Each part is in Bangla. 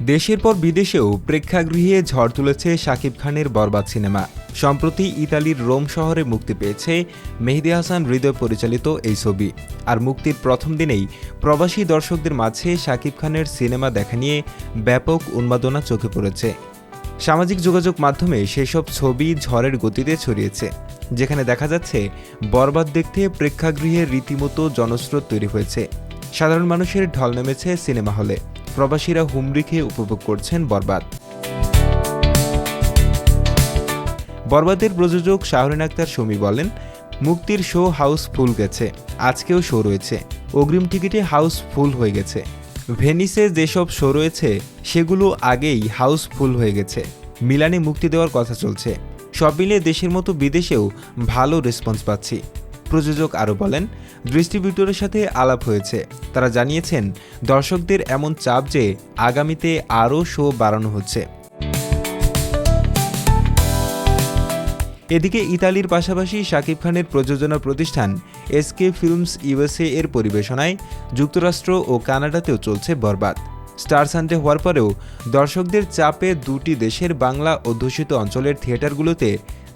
দেশের পর বিদেশেও প্রেক্ষাগৃহে ঝড় তুলেছে শাকিব খানের বরবাদ সিনেমা। সম্প্রতি ইতালির রোম শহরে মুক্তি পেয়েছে মেহেদী হাসান হৃদয় পরিচালিত এই ছবি। আর মুক্তির প্রথম দিনেই প্রবাসী দর্শকদের মাঝে শাকিব খানের সিনেমা দেখা নিয়ে ব্যাপক উন্মাদনা চোখে পড়েছে। সামাজিক যোগাযোগ মাধ্যমে সেসব ছবি ঝড়ের গতিতে ছড়িয়েছে, যেখানে দেখা যাচ্ছে বরবাদ দেখতে প্রেক্ষাগৃহে রীতিমতো জনস্রোত তৈরি হয়েছে। সাধারণ মানুষের ঢল নেমেছে সিনেমা হলে। প্রবাসীরা হুমড়ি খেয়ে উপভোগ করছেন বরবাদ। বরবাদের প্রযোজক শাহরিন আক্তার সুমি বলেন, মুক্তির শো হাউস ফুল গেছে, আজকেও শো রয়েছে। অগ্রিম টিকিটে হাউস ফুল হয়ে গেছে। ভেনিসে যেসব শো রয়েছে সেগুলো আগেই হাউস ফুল হয়ে গেছে। মিলানে মুক্তি দেওয়ার কথা চলছে। সব মিলিয়ে দেশের মতো বিদেশেও ভালো রেসপন্স পাচ্ছি। প্রযোজক আরও বলেন, ডিস্ট্রিবিউটরের সাথে আলাপ হয়েছে। তারা জানিয়েছেন দর্শকদের এমন চাপ যে আগামীতে আরও শো বাড়ানো হচ্ছে। এদিকে ইতালির পাশাপাশি শাকিব খানের প্রযোজনা প্রতিষ্ঠান এসকে ফিল্মস ইউএসএ এর পরিবেশনায় যুক্তরাষ্ট্র ও কানাডাতেও চলছে বরবাদ। স্টার সানডে হওয়ার পরেও দর্শকদের চাপে দুটি দেশের বাংলা অধ্যুষিত অঞ্চলের থিয়েটারগুলোতে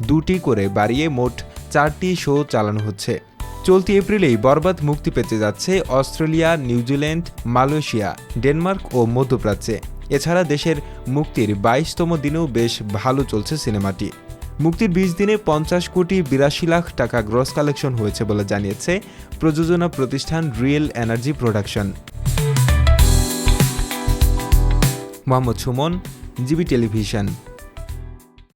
দুটি করে বাড়িয়ে মোট 4টি শো চালানো হচ্ছে। চলতি এপ্রিলেই বরবাদ মুক্তি পেতে যাচ্ছে অস্ট্রেলিয়া, নিউজিল্যান্ড, মালয়েশিয়া, ডেনমার্ক ও মধ্যপ্রাচ্যে। এছাড়া দেশের মুক্তির 22তম দিনেও বেশ ভালো চলছে সিনেমাটি। মুক্তির 20 দিনে 50 কোটি 82 লাখ টাকা গ্রস কালেকশন হয়েছে বলে জানিয়েছে প্রযোজনা প্রতিষ্ঠান real energy production. Mohammad Suman, GB television.